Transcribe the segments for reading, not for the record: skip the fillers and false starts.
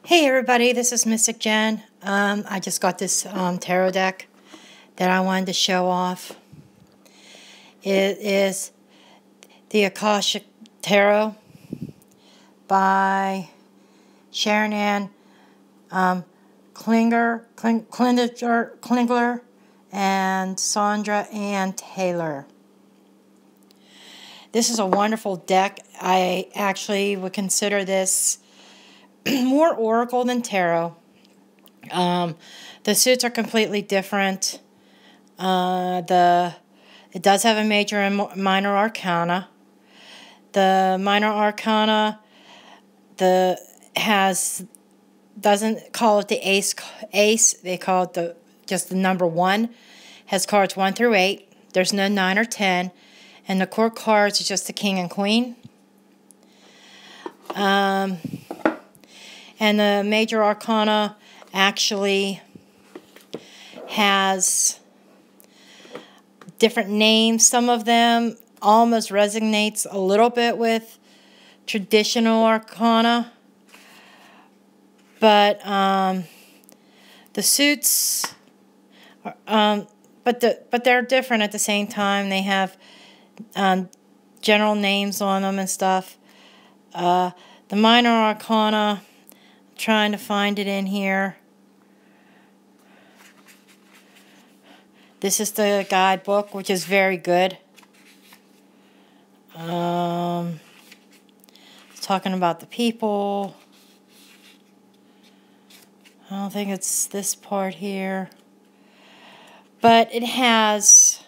Hey everybody, this is Mystic Jen. I just got this tarot deck that I wanted to show off. It is the Akashi Tarot by Sharon Ann Klingler and Sandra Ann Taylor. This is a wonderful deck. I actually would consider this more oracle than tarot. The suits are completely different. It does have a major and minor arcana. The minor arcana doesn't call it the ace. They call it just the number 1. Has cards 1 through 8. There's no 9 or 10, and the court cards is just the king and queen. And the major arcana actually has different names. Some of them almost resonates a little bit with traditional arcana. But the suits, but they're different at the same time. They have general names on them and stuff. The minor arcana, trying to find it in here. This is the guidebook, which is very good. It's talking about the people. I don't think it's this part here. But it has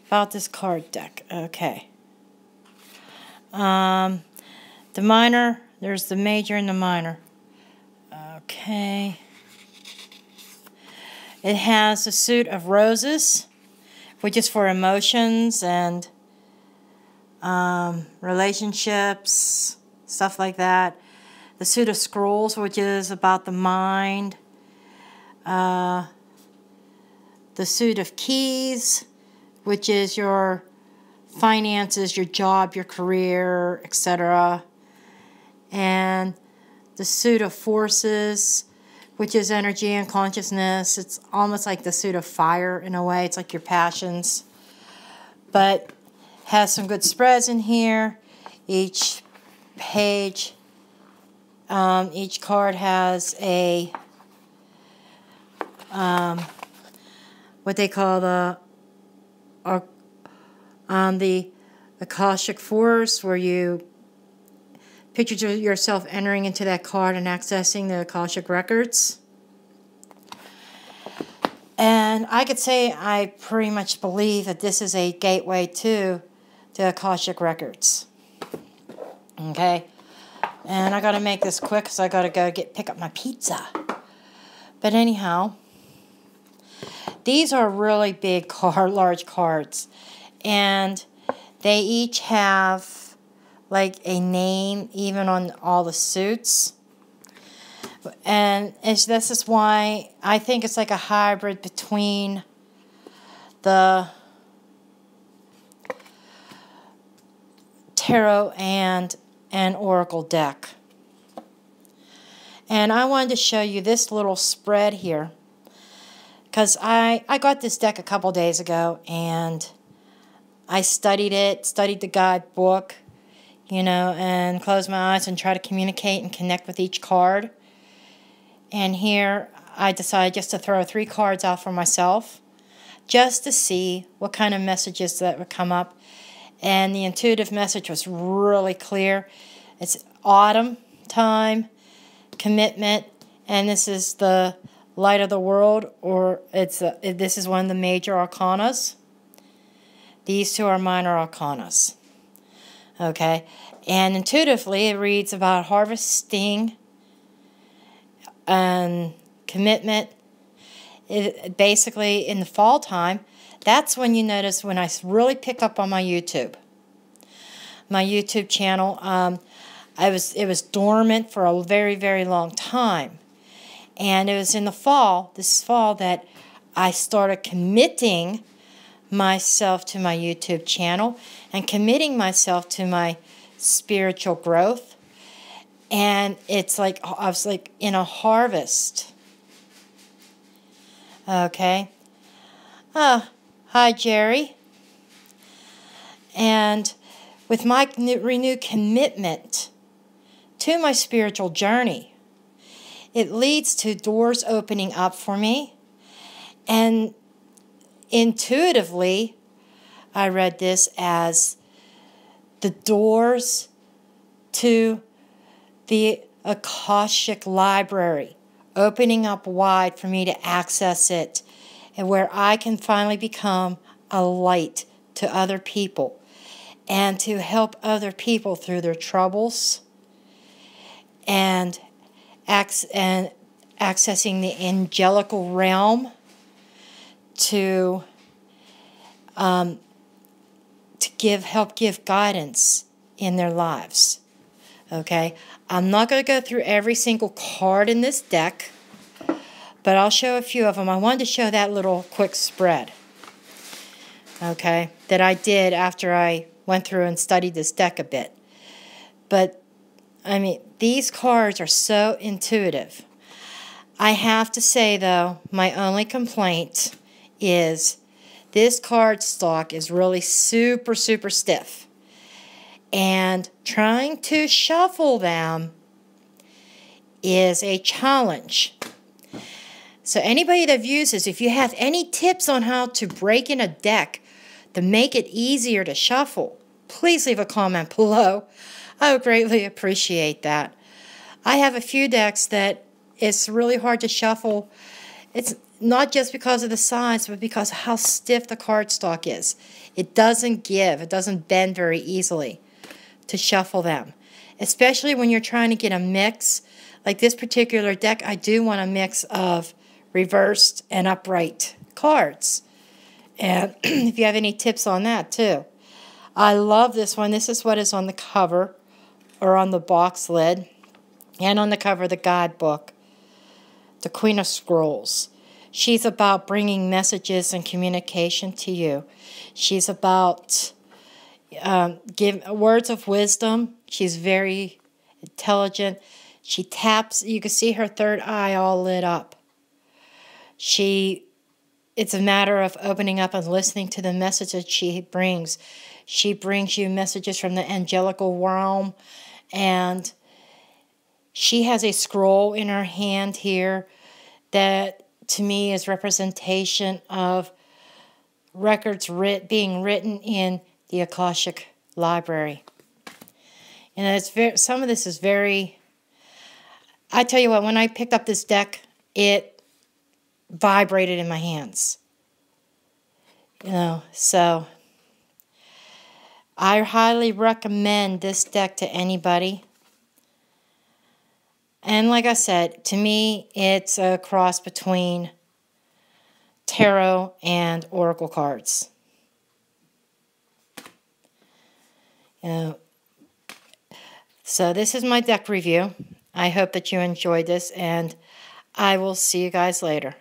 about this card deck. Okay. The minor, there's the major and the minor. Okay. It has a suit of roses, which is for emotions and relationships, stuff like that. The suit of scrolls, which is about the mind. The suit of keys, which is your finances, your job, your career, etc. And the suit of forces, which is energy and consciousness. It's almost like the suit of fire in a way. It's like your passions. But has some good spreads in here. Each page, each card has a what they call the Akashic Force, where you picture yourself entering into that card and accessing the Akashic records. And I could say I pretty much believe that this is a gateway to the Akashic records. Okay? And I got to make this quick because I got to go pick up my pizza. But anyhow, these are really big large cards. And they each have like a name even on all the suits. And this is why I think it's like a hybrid between the tarot and an oracle deck. And I wanted to show you this little spread here, because I got this deck a couple days ago, and I studied it, studied the guidebook, you know, and closed my eyes and try to communicate and connect with each card. And here I decided just to throw 3 cards out for myself, just to see what kind of messages that would come up. And the intuitive message was really clear. It's autumn time, commitment, and this is the light of the world, or this is one of the major arcanas. These 2 are minor arcanas. Okay, and intuitively it reads about harvesting and commitment. Basically, in the fall time, that's when you notice when I really pick up on my YouTube. My YouTube channel, it was dormant for a very, very long time. And it was in the fall, this fall, that I started committing myself to my YouTube channel and committing myself to my spiritual growth. And it's like I was like in a harvest. Okay. Hi, Jerry. And with my renewed commitment to my spiritual journey, it leads to doors opening up for me. And intuitively, I read this as the doors to the Akashic library opening up wide for me to access it, and where I can finally become a light to other people and to help other people through their troubles and accessing the angelical realm to help give guidance in their lives. Okay, I'm not going to go through every single card in this deck, but I'll show a few of them. I wanted to show that little quick spread, okay, that I did after I went through and studied this deck a bit. But, I mean, these cards are so intuitive. I have to say, though, my only complaint is this card stock is really super, super stiff. And trying to shuffle them is a challenge. So anybody that views this, if you have any tips on how to break in a deck to make it easier to shuffle, please leave a comment below. I would greatly appreciate that. I have a few decks that it's really hard to shuffle. It's not just because of the size, but because of how stiff the cardstock is. It doesn't give. It doesn't bend very easily to shuffle them, especially when you're trying to get a mix. Like this particular deck, I do want a mix of reversed and upright cards. And if you have any tips on that too. I love this one. This is what is on the cover or on the box lid and on the cover of the guidebook. The Queen of Scrolls. She's about bringing messages and communication to you. She's about give words of wisdom. She's very intelligent. She taps. You can see her third eye all lit up. It's a matter of opening up and listening to the messages she brings. She brings you messages from the angelical realm, and she has a scroll in her hand here that to me is representation of records being written in the Akashic library. And it's some of this is very, I tell you what, when I picked up this deck, it vibrated in my hands. You know, so I highly recommend this deck to anybody. And like I said, to me, it's a cross between tarot and oracle cards. You know, so this is my deck review. I hope that you enjoyed this, and I will see you guys later.